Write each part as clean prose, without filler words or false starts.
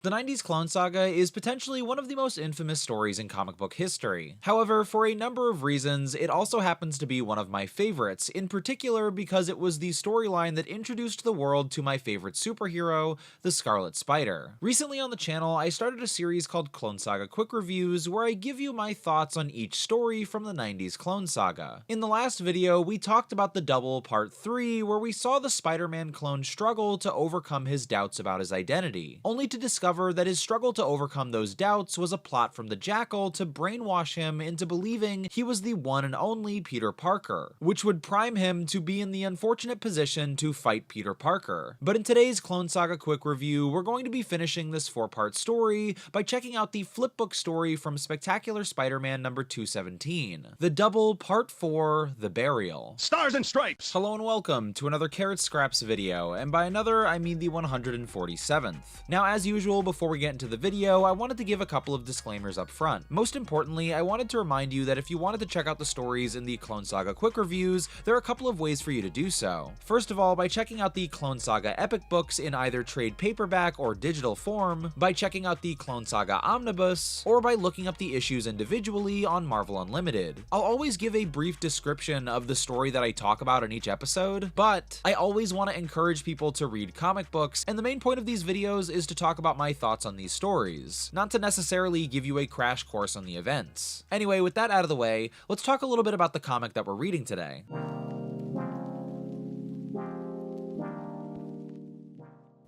The 90s Clone Saga is potentially one of the most infamous stories in comic book history. However, for a number of reasons, it also happens to be one of my favorites, in particular because it was the storyline that introduced the world to my favorite superhero, the Scarlet Spider. Recently on the channel, I started a series called Clone Saga Quick Reviews, where I give you my thoughts on each story from the 90s Clone Saga. In the last video, we talked about the Double Part 3, where we saw the Spider-Man clone struggle to overcome his doubts about his identity, only to discover that his struggle to overcome those doubts was a plot from the Jackal to brainwash him into believing he was the one and only Peter Parker, which would prime him to be in the unfortunate position to fight Peter Parker. But in today's Clone Saga Quick Review, we're going to be finishing this 4-part story by checking out the flipbook story from Spectacular Spider-Man number 217, the Double Part 4, The Burial. Stars and Stripes! Hello and welcome to another Carrot Scraps video, and by another I mean the 147th. Now, as usual, before we get into the video, I wanted to give a couple of disclaimers up front. Most importantly, I wanted to remind you that if you wanted to check out the stories in the Clone Saga Quick Reviews, there are a couple of ways for you to do so. First of all, by checking out the Clone Saga Epic books in either trade paperback or digital form, by checking out the Clone Saga Omnibus, or by looking up the issues individually on Marvel Unlimited. I'll always give a brief description of the story that I talk about in each episode, but I always want to encourage people to read comic books, and the main point of these videos is to talk about my thoughts on these stories, not to necessarily give you a crash course on the events. Anyway, with that out of the way, let's talk a little bit about the comic that we're reading today.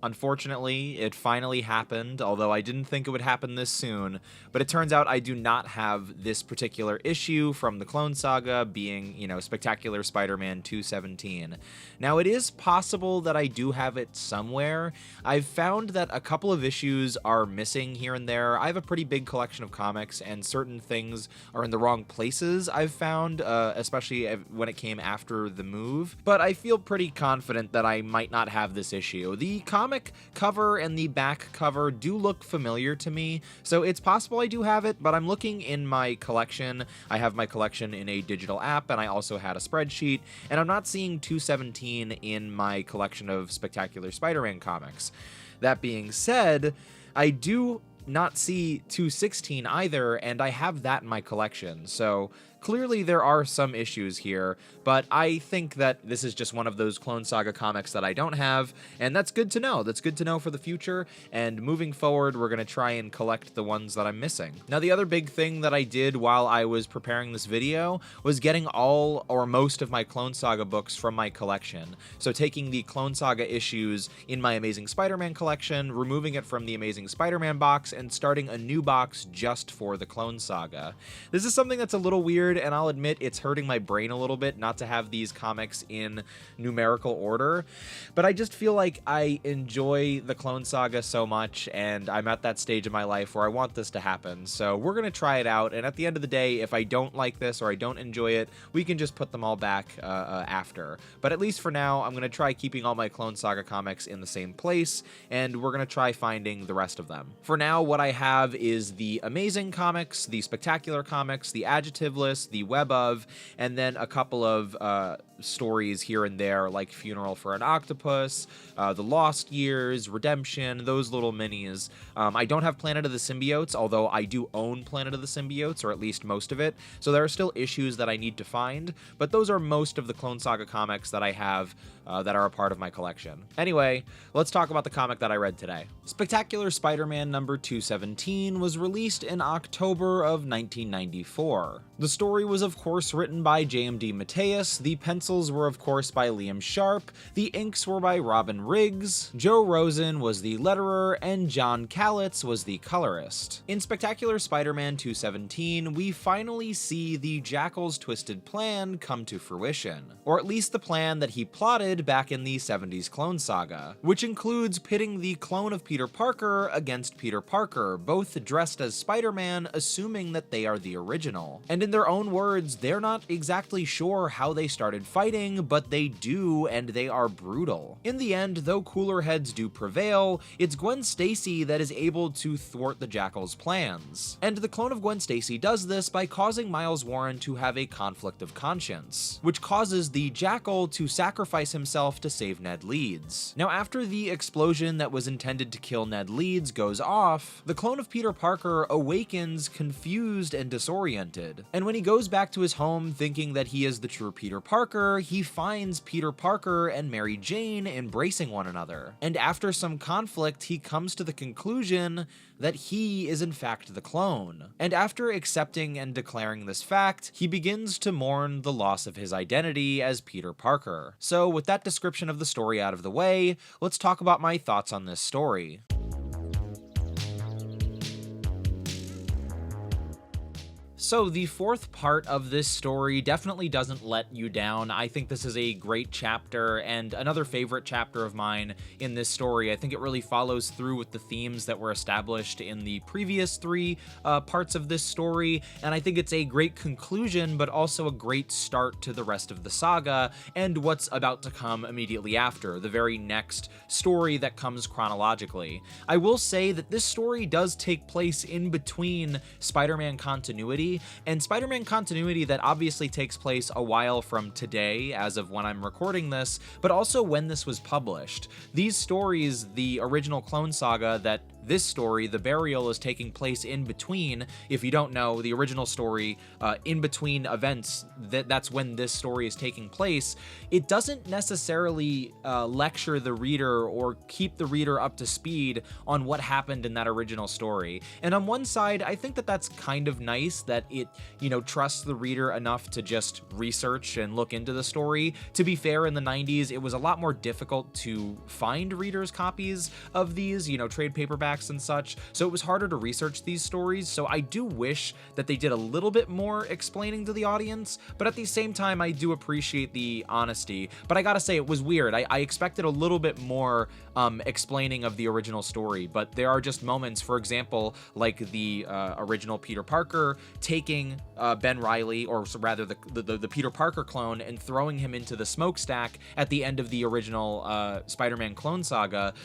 Unfortunately, it finally happened, although I didn't think it would happen this soon, but it turns out I do not have this particular issue from the Clone Saga, being, Spectacular Spider-Man 217. Now, it is possible that I do have it somewhere. I've found that a couple of issues are missing here and there. I have a pretty big collection of comics, and certain things are in the wrong places, I've found, especially when it came after the move, but I feel pretty confident that I might not have this issue. The comic cover and the back cover do look familiar to me, so it's possible I do have it, but I'm looking in my collection. I have my collection in a digital app, and I also had a spreadsheet, and I'm not seeing 217 in my collection of Spectacular Spider-Man comics. That being said, I do not see 216 either, and I have that in my collection, so clearly there are some issues here, but I think that this is just one of those Clone Saga comics that I don't have, and that's good to know. That's good to know for the future, and moving forward, we're going to try and collect the ones that I'm missing. Now, the other big thing that I did while I was preparing this video was getting all or most of my Clone Saga books from my collection. So taking the Clone Saga issues in my Amazing Spider-Man collection, removing it from the Amazing Spider-Man box, and starting a new box just for the Clone Saga. This is something that's a little weird, and I'll admit it's hurting my brain a little bit not to have these comics in numerical order, but I just feel like I enjoy the Clone Saga so much, and I'm at that stage of my life where I want this to happen, so we're gonna try it out, and at the end of the day, if I don't like this or I don't enjoy it, we can just put them all back after. But at least for now, I'm gonna try keeping all my Clone Saga comics in the same place, and we're gonna try finding the rest of them. For now, what I have is the Amazing comics, the Spectacular comics, the Adjective List, the Web of, and then a couple of stories here and there, like Funeral for an Octopus, The Lost Years, Redemption, those little minis. I don't have Planet of the Symbiotes, although I do own Planet of the Symbiotes, or at least most of it, so there are still issues that I need to find, but those are most of the Clone Saga comics that I have that are a part of my collection. Anyway, let's talk about the comic that I read today. Spectacular Spider-Man number 217 was released in October of 1994. The story was of course written by JMD Mateus, the pencils were of course by Liam Sharp, the inks were by Robin Riggs, Joe Rosen was the letterer, and John Kalitz was the colorist. In Spectacular Spider-Man 217, we finally see the Jackal's twisted plan come to fruition, or at least the plan that he plotted back in the 70s Clone Saga, which includes pitting the clone of Peter Parker against Peter Parker, both dressed as Spider-Man, assuming that they are the original. And in their own own words, they're not exactly sure how they started fighting, but they do, and they are brutal. In the end, though cooler heads do prevail, it's Gwen Stacy that is able to thwart the Jackal's plans. And the clone of Gwen Stacy does this by causing Miles Warren to have a conflict of conscience, which causes the Jackal to sacrifice himself to save Ned Leeds. Now, after the explosion that was intended to kill Ned Leeds goes off, the clone of Peter Parker awakens confused and disoriented. And when he goes back to his home thinking that he is the true Peter Parker, he finds Peter Parker and Mary Jane embracing one another. And after some conflict, he comes to the conclusion that he is in fact the clone. And after accepting and declaring this fact, he begins to mourn the loss of his identity as Peter Parker. So with that description of the story out of the way, let's talk about my thoughts on this story. So the fourth part of this story definitely doesn't let you down. I think this is a great chapter and another favorite chapter of mine in this story. I think it really follows through with the themes that were established in the previous three parts of this story, and I think it's a great conclusion, but also a great start to the rest of the saga and what's about to come immediately after, the very next story that comes chronologically. I will say that this story does take place in between Spider-Man continuity, and Spider-Man continuity that obviously takes place a while from today, as of when I'm recording this, but also when this was published. These stories, the original Clone Saga that this story, The Burial, is taking place in between. If you don't know, the original story, in between events, that's when this story is taking place. It doesn't necessarily lecture the reader or keep the reader up to speed on what happened in that original story. And on one side, I think that that's kind of nice that it, trusts the reader enough to just research and look into the story. To be fair, in the 90s, it was a lot more difficult to find readers' copies of these, trade paperbacks and such, so it was harder to research these stories. So I do wish that they did a little bit more explaining to the audience, but at the same time, I do appreciate the honesty. But I gotta say, it was weird. I expected a little bit more explaining of the original story, but there are just moments, for example, like the original Peter Parker taking Ben Reilly, or rather the Peter Parker clone, and throwing him into the smokestack at the end of the original Spider-Man Clone Saga.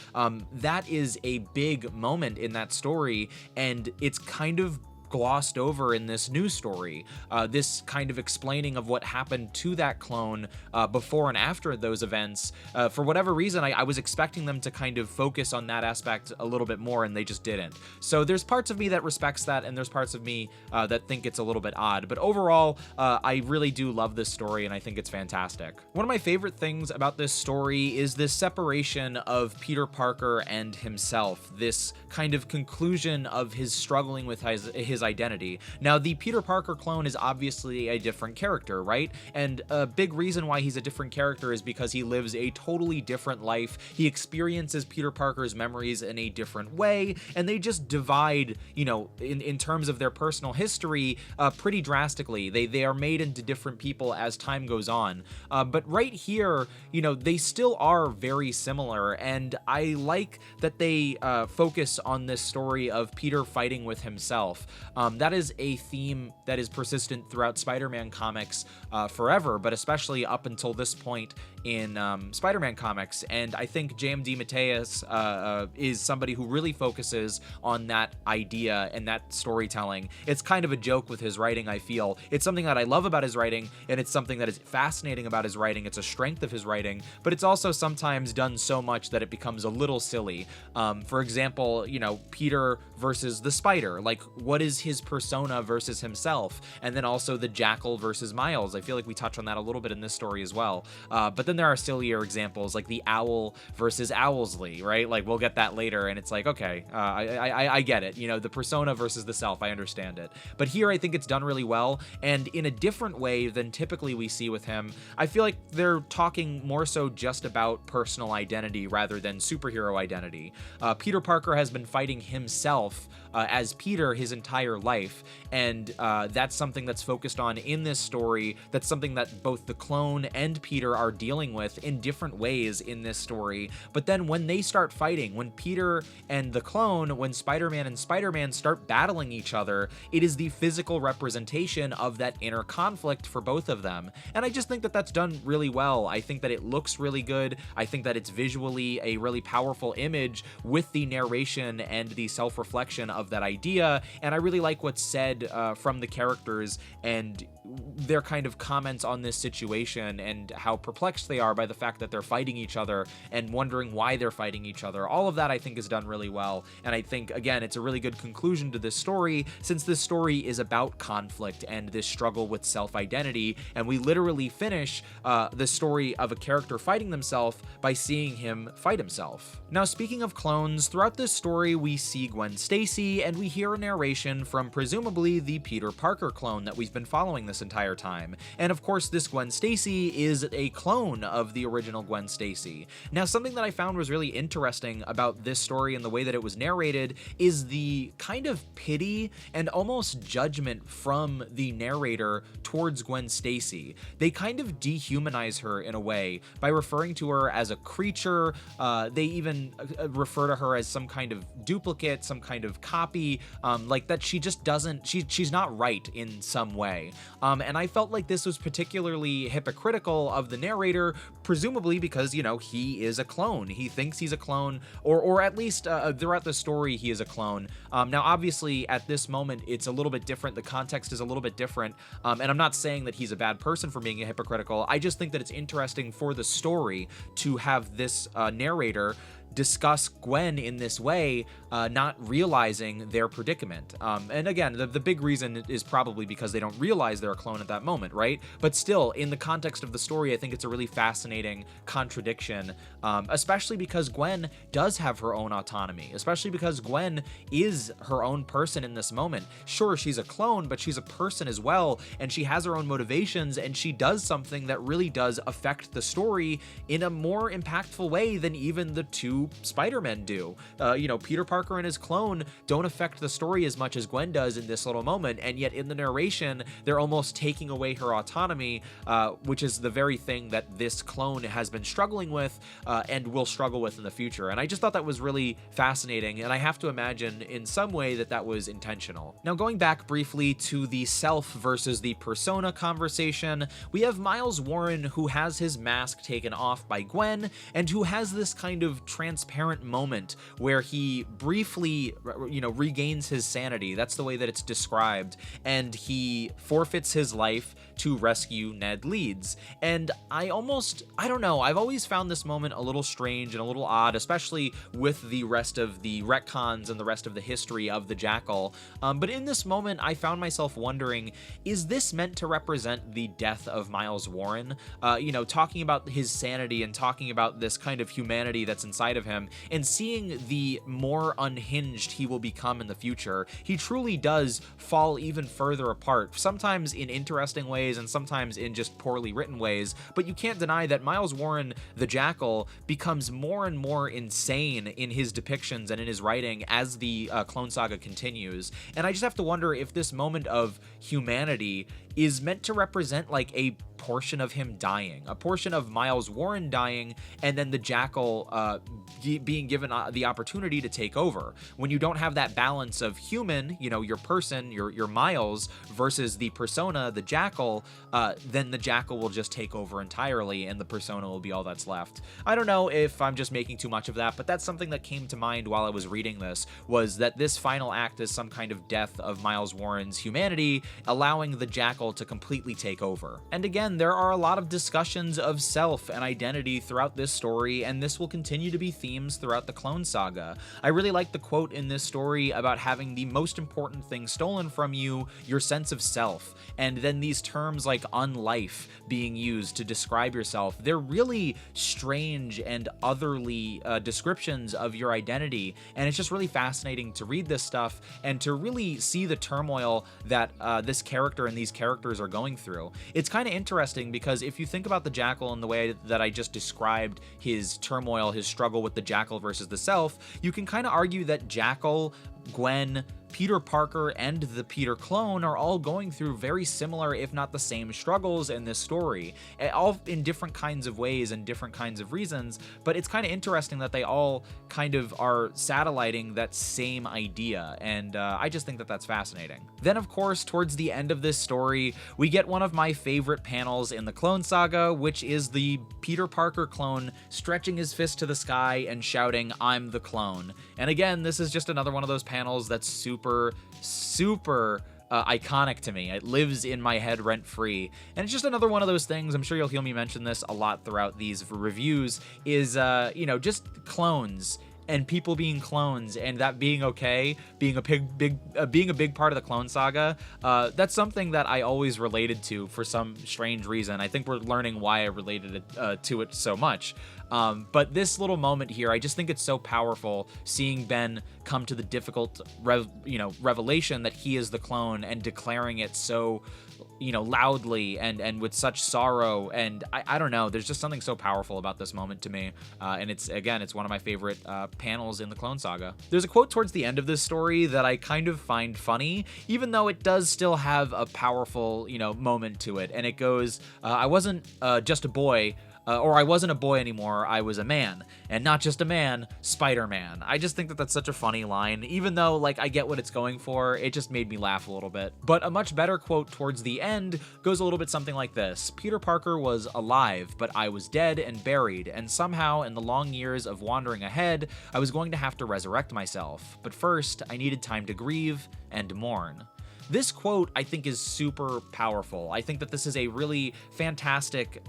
That is a big moment in that story, and it's kind of glossed over in this new story. This kind of explaining of what happened to that clone before and after those events. For whatever reason, I was expecting them to kind of focus on that aspect a little bit more, and they just didn't. So there's parts of me that respects that, and there's parts of me that think it's a little bit odd. But overall, I really do love this story, and I think it's fantastic. One of my favorite things about this story is this separation of Peter Parker and himself, this kind of conclusion of his struggling with his identity. Now, the Peter Parker clone is obviously a different character, right? And a big reason why he's a different character is because he lives a totally different life. He experiences Peter Parker's memories in a different way, and they just divide, in terms of their personal history, pretty drastically. They are made into different people as time goes on. But right here, they still are very similar, and I like that they focus on this story of Peter fighting with himself. That is a theme that is persistent throughout Spider-Man comics forever, but especially up until this point in Spider-Man comics. And I think JMD Mateus is somebody who really focuses on that idea and that storytelling. It's kind of a joke with his writing, I feel. It's something that I love about his writing, and it's something that is fascinating about his writing. It's a strength of his writing, but it's also sometimes done so much that it becomes a little silly. For example, Peter versus the Spider. Like, what is his persona versus himself? And then also the Jackal versus Miles. I feel like we touch on that a little bit in this story as well. But then there are sillier examples like the Owl versus Owlsley, right? Like, we'll get that later, and it's like, okay, I get it. The persona versus the self, I understand it. But here, I think it's done really well, and in a different way than typically we see with him. I feel like they're talking more so just about personal identity rather than superhero identity. Peter Parker has been fighting himself as Peter his entire life, and that's something that's focused on in this story. That's something that both the clone and Peter are dealing dealing with in different ways in this story. But then when they start fighting, when Peter and the clone, when Spider-Man and Spider-Man start battling each other, it is the physical representation of that inner conflict for both of them. And I just think that that's done really well. I think that it looks really good. I think that it's visually a really powerful image with the narration and the self-reflection of that idea. And I really like what's said from the characters and their kind of comments on this situation and how perplexed they are by the fact that they're fighting each other and wondering why they're fighting each other. All of that I think is done really well. And I think, again, it's a really good conclusion to this story, since this story is about conflict and this struggle with self-identity. And we literally finish the story of a character fighting themselves by seeing him fight himself. Now, speaking of clones, throughout this story, we see Gwen Stacy and we hear a narration from presumably the Peter Parker clone that we've been following this entire time. And of course, this Gwen Stacy is a clone of the original Gwen Stacy. Now, something that I found was really interesting about this story and the way that it was narrated is the kind of pity and almost judgment from the narrator towards Gwen Stacy. They kind of dehumanize her in a way by referring to her as a creature. They even refer to her as some kind of duplicate, some kind of copy, like that she just doesn't, she's not right in some way. And I felt like this was particularly hypocritical of the narrator, presumably because, you know, he is a clone. He thinks he's a clone, or at least throughout the story, he is a clone. Now, obviously, at this moment, it's a little bit different. The context is a little bit different. And I'm not saying that he's a bad person for being a hypocritical. I just think that it's interesting for the story to have this narrator discuss Gwen in this way, not realizing their predicament. And again, the big reason is probably because they don't realize they're a clone at that moment, right? But still, in the context of the story, I think it's a really fascinating contradiction, especially because Gwen does have her own autonomy, especially because Gwen is her own person in this moment. Sure, she's a clone, but she's a person as well, and she has her own motivations, and she does something that really does affect the story in a more impactful way than even the two Spider-Men do. You know, Peter Parker and his clone don't affect the story as much as Gwen does in this little moment, and yet in the narration, they're almost taking away her autonomy, which is the very thing that this clone has been struggling with and will struggle with in the future. And I just thought that was really fascinating, and I have to imagine in some way that that was intentional. Now, going back briefly to the self versus the persona conversation, we have Miles Warren, who has his mask taken off by Gwen, and who has this kind of transparent moment where he briefly, you know, regains his sanity. That's the way that it's described. And he forfeits his life to rescue Ned Leeds. And I don't know, I've always found this moment a little strange and a little odd, especially with the rest of the retcons and the rest of the history of the Jackal. But in this moment, I found myself wondering, is this meant to represent the death of Miles Warren? You know, talking about his sanity and talking about this kind of humanity that's inside of him, and seeing the more unhinged he will become in the future. He truly does fall even further apart, sometimes in interesting ways and sometimes in just poorly written ways, but you can't deny that Miles Warren, the Jackal, becomes more and more insane in his depictions and in his writing as the Clone Saga continues. And I just have to wonder if this moment of humanity is meant to represent like a portion of him dying, a portion of Miles Warren dying, and then the Jackal being given the opportunity to take over. When you don't have that balance of human, you know, your person, your Miles, versus the persona, the Jackal, then the Jackal will just take over entirely, and the persona will be all that's left. I don't know if I'm just making too much of that, but that's something that came to mind while I was reading this, was that this final act is some kind of death of Miles Warren's humanity, allowing the Jackal to completely take over. And again, there are a lot of discussions of self and identity throughout this story, and this will continue to be themes throughout the Clone Saga. I really like the quote in this story about having the most important thing stolen from you, your sense of self, and then these terms like unlife being used to describe yourself. They're really strange and otherly descriptions of your identity, and it's just really fascinating to read this stuff and to really see the turmoil that this character and these characters are going through. It's kind of interesting because if you think about the Jackal in the way that I just described his turmoil, his struggle with the Jackal versus the self, you can kind of argue that Jackal Gwen, Peter Parker, and the Peter clone are all going through very similar, if not the same, struggles in this story, all in different kinds of ways and different kinds of reasons, but it's kind of interesting that they all kind of are satelliting that same idea, and I just think that that's fascinating. Then, of course, towards the end of this story, we get one of my favorite panels in the Clone Saga, which is the Peter Parker clone stretching his fist to the sky and shouting, "I'm the clone." And again, this is just another one of those panels that's super iconic to me. It lives in my head rent-free, and it's just another one of those things. I'm sure you'll hear me mention this a lot throughout these reviews, is just clones and people being clones, and that being okay, being a big part of the Clone Saga. That's something that I always related to for some strange reason. I think we're learning why I related to it so much. But this little moment here, I just think it's so powerful, seeing Ben come to the difficult revelation that he is the clone, and declaring it so loudly and with such sorrow. And I don't know, there's just something so powerful about this moment to me, and it's one of my favorite panels in the Clone Saga. There's a quote towards the end of this story that I kind of find funny, even though it does still have a powerful moment to it, and it goes, "I wasn't just a boy, or I wasn't a boy anymore, I was a man. And not just a man, Spider-Man." I just think that that's such a funny line. Even though, I get what it's going for, it just made me laugh a little bit. But a much better quote towards the end goes a little bit something like this: "Peter Parker was alive, but I was dead and buried, and somehow in the long years of wandering ahead, I was going to have to resurrect myself. But first, I needed time to grieve and mourn." This quote, I think, is super powerful. I think that this is a really fantastic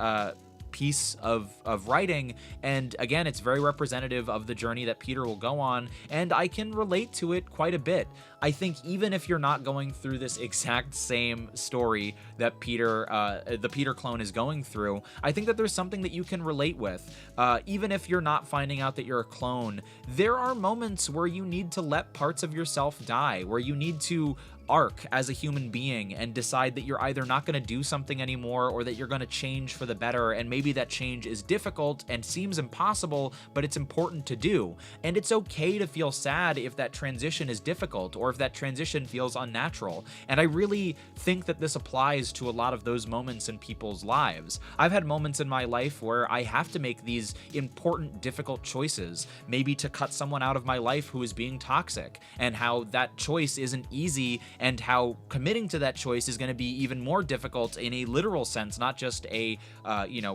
piece of writing, and again, it's very representative of the journey that Peter will go on, and I can relate to it quite a bit. I think even if you're not going through this exact same story that the Peter clone is going through, I think that there's something that you can relate with. Even if you're not finding out that you're a clone, there are moments where you need to let parts of yourself die, where you need to arc as a human being and decide that you're either not going to do something anymore, or that you're going to change for the better, and maybe that change is difficult and seems impossible, but it's important to do. And it's okay to feel sad if that transition is difficult, or if that transition feels unnatural. And I really think that this applies to a lot of those moments in people's lives. I've had moments in my life where I have to make these important, difficult choices, maybe to cut someone out of my life who is being toxic, and how that choice isn't easy, and how committing to that choice is going to be even more difficult in a literal sense, not just a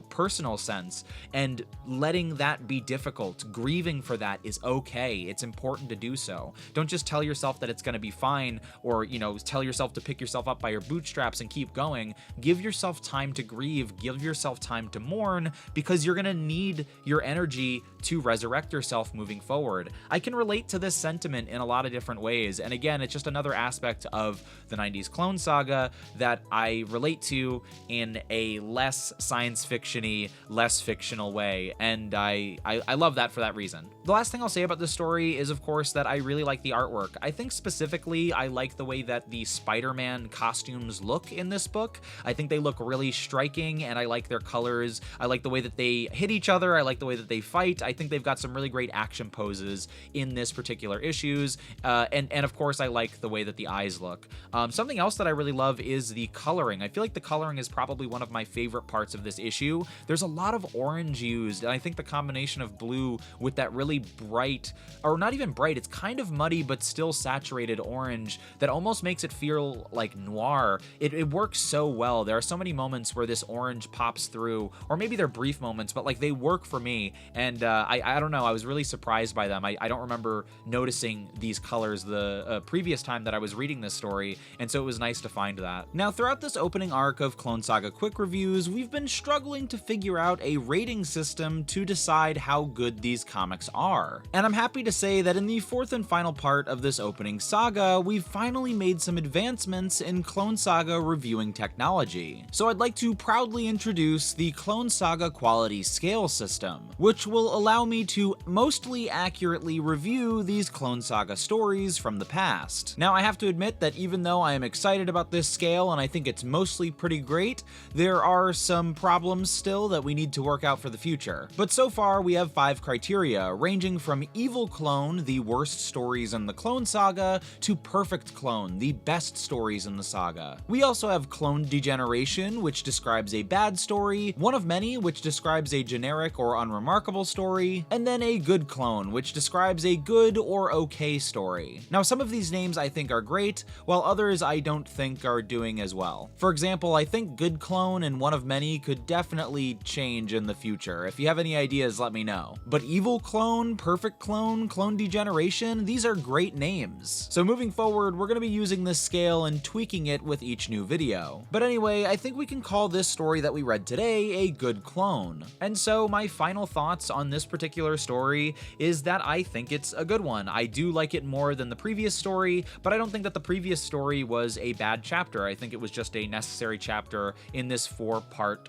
personal sense. And letting that be difficult, grieving for that, is okay. It's important to do so. Don't just tell yourself that it's going to be fine, or tell yourself to pick yourself up by your bootstraps and keep going. Give yourself time to grieve, give yourself time to mourn, because you're going to need your energy to resurrect yourself moving forward. I can relate to this sentiment in a lot of different ways, and again, it's just another aspect of the 90s Clone Saga that I relate to in a less science fiction-y, less fictional way, and I love that for that reason. The last thing I'll say about this story is, of course, that I really like the artwork. I think specifically I like the way that the Spider-Man costumes look in this book. I think they look really striking, and I like their colors. I like the way that they hit each other. I like the way that they fight. I think they've got some really great action poses in this particular issues, and of course I like the way that the eyes look. Something else that I really love is the coloring. I feel like the coloring is probably one of my favorite parts of this issue. There's a lot of orange used, and I think the combination of blue with that really bright, or not even bright, it's kind of muddy but still saturated orange that almost makes it feel like noir. It works so well. There are so many moments where this orange pops through, or maybe they're brief moments, but they work for me, and I don't know, I was really surprised by them. I don't remember noticing these colors the previous time that I was reading this story, and so it was nice to find that. Now, throughout this opening arc of Clone Saga Quick Reviews, we've been struggling to figure out a rating system to decide how good these comics are. And I'm happy to say that in the fourth and final part of this opening saga, we've finally made some advancements in Clone Saga reviewing technology. So I'd like to proudly introduce the Clone Saga Quality Scale System, which will allow me to mostly accurately review these Clone Saga stories from the past. Now, I have to admit admit that even though I am excited about this scale and I think it's mostly pretty great, there are some problems still that we need to work out for the future. But so far we have 5 criteria, ranging from Evil Clone, the worst stories in the Clone Saga, to Perfect Clone, the best stories in the saga. We also have Clone Degeneration, which describes a bad story, One of Many, which describes a generic or unremarkable story, and then a Good Clone, which describes a good or okay story. Now, some of these names I think are great, while others I don't think are doing as well. For example, I think Good Clone and One of Many could definitely change in the future. If you have any ideas, let me know. But Evil Clone, Perfect Clone, Clone Degeneration, these are great names. So moving forward, we're going to be using this scale and tweaking it with each new video. But anyway, I think we can call this story that we read today a good clone. And so my final thoughts on this particular story is that I think it's a good one. I do like it more than the previous story, but I don't think that the previous story was a bad chapter. I think it was just a necessary chapter in this 4-part,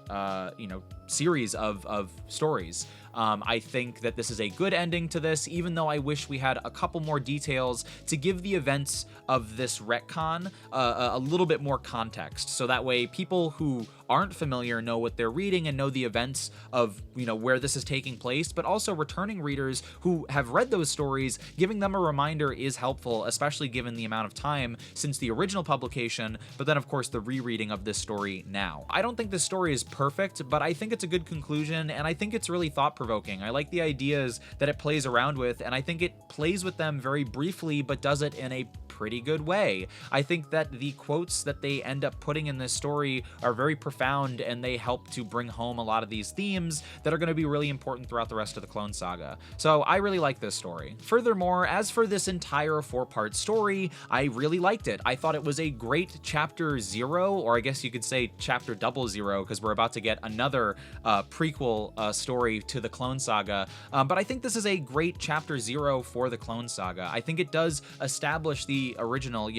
series of stories. I think that this is a good ending to this, even though I wish we had a couple more details to give the events of this retcon a little bit more context, so that way people who aren't familiar know what they're reading and know the events of, where this is taking place, but also returning readers who have read those stories, giving them a reminder is helpful, especially given the amount of time since the original publication, but then of course the rereading of this story now. I don't think this story is perfect, but I think it's a good conclusion, and I think it's really thought-provoking. I like the ideas that it plays around with, and I think it plays with them very briefly, but does it in a pretty good way. I think that the quotes that they end up putting in this story are very profound, and they help to bring home a lot of these themes that are going to be really important throughout the rest of the Clone Saga. So I really like this story. Furthermore, as for this entire 4-part story, I really liked it. I thought it was a great chapter 0, or I guess you could say chapter 00, because we're about to get another prequel story to the Clone Saga. But I think this is a great chapter 0 for the Clone Saga. I think it does establish the original,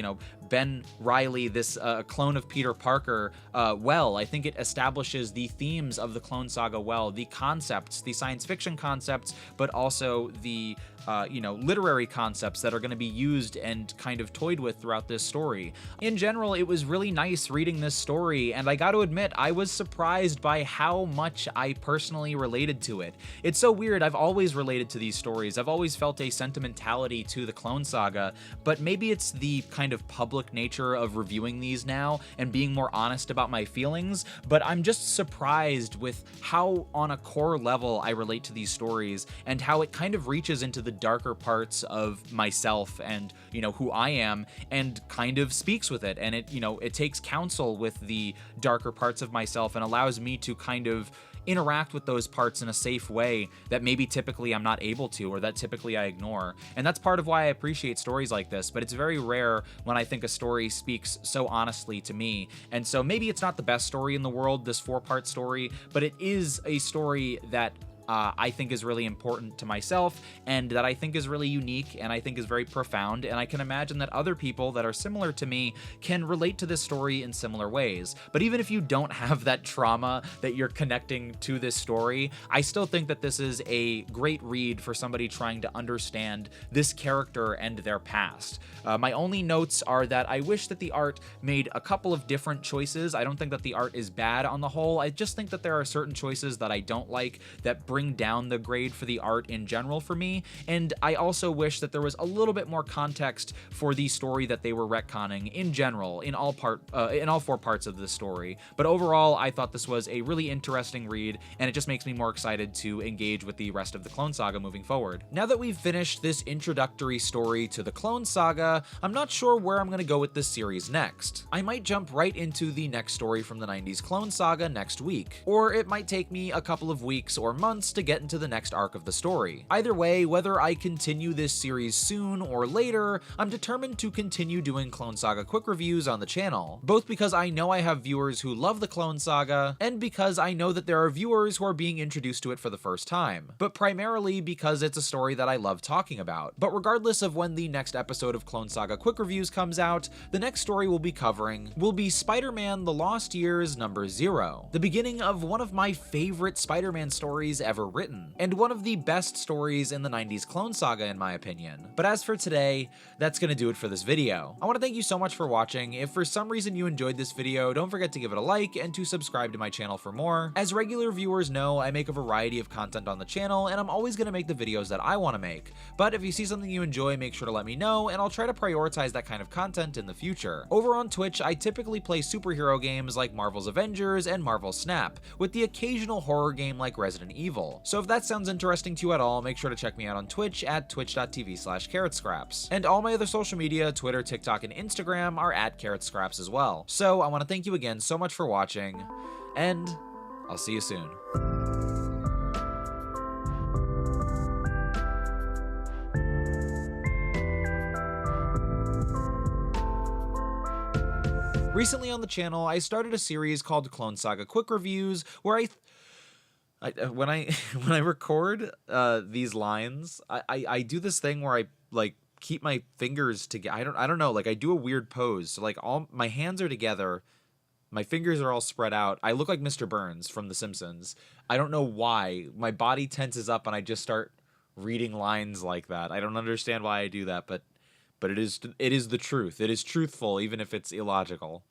Ben Reilly, this clone of Peter Parker, well. I think it establishes the themes of the Clone Saga well, the concepts, the science fiction concepts, but also the literary concepts that are going to be used and kind of toyed with throughout this story. In general, it was really nice reading this story, and I got to admit, I was surprised by how much I personally related to it. It's so weird. I've always related to these stories. I've always felt a sentimentality to the Clone Saga, but maybe it's the kind of public nature of reviewing these now and being more honest about my feelings, but I'm just surprised with how on a core level I relate to these stories, and how it kind of reaches into the darker parts of myself and, who I am, and kind of speaks with it. And it takes counsel with the darker parts of myself and allows me to kind of interact with those parts in a safe way that maybe typically I'm not able to, or that typically I ignore. And that's part of why I appreciate stories like this, but it's very rare when I think a story speaks so honestly to me. And so maybe it's not the best story in the world, this 4-part story, but it is a story that I think is really important to myself, and that I think is really unique, and I think is very profound, and I can imagine that other people that are similar to me can relate to this story in similar ways. But even if you don't have that trauma that you're connecting to this story, I still think that this is a great read for somebody trying to understand this character and their past. My only notes are that I wish that the art made a couple of different choices. I don't think that the art is bad on the whole. I just think that there are certain choices that I don't like that bring down the grade for the art in general for me, and I also wish that there was a little bit more context for the story that they were retconning in general, in all 4 parts of the story. But overall, I thought this was a really interesting read, and it just makes me more excited to engage with the rest of the Clone Saga moving forward. Now that we've finished this introductory story to the Clone Saga, I'm not sure where I'm going to go with this series next. I might jump right into the next story from the 90s Clone Saga next week, or it might take me a couple of weeks or months to get into the next arc of the story. Either way, whether I continue this series soon or later, I'm determined to continue doing Clone Saga quick reviews on the channel, both because I know I have viewers who love the Clone Saga, and because I know that there are viewers who are being introduced to it for the first time, but primarily because it's a story that I love talking about. But regardless of when the next episode of Clone Saga quick reviews comes out, the next story we'll be covering will be Spider-Man: The Lost Years #0, the beginning of one of my favorite Spider-Man stories ever ever written, and one of the best stories in the 90s Clone Saga in my opinion. But as for today, that's gonna do it for this video. I want to thank you so much for watching. If for some reason you enjoyed this video, don't forget to give it a like and to subscribe to my channel for more. As regular viewers know, I make a variety of content on the channel, and I'm always gonna make the videos that I want to make. But if you see something you enjoy, make sure to let me know, and I'll try to prioritize that kind of content in the future. Over on Twitch, I typically play superhero games like Marvel's Avengers and Marvel's Snap, with the occasional horror game like Resident Evil. So if that sounds interesting to you at all, make sure to check me out on Twitch at twitch.tv/carrotscraps. And all my other social media, Twitter, TikTok, and Instagram are at carrotscraps as well. So I want to thank you again so much for watching, and I'll see you soon. Recently on the channel, I started a series called Clone Saga Quick Reviews, where when I record these lines, I do this thing where I like keep my fingers together. I don't know, like I do a weird pose. So like all my hands are together, my fingers are all spread out. I look like Mr. Burns from The Simpsons. I don't know why. My body tenses up and I just start reading lines like that. I don't understand why I do that, but it is the truth. It is truthful even if it's illogical.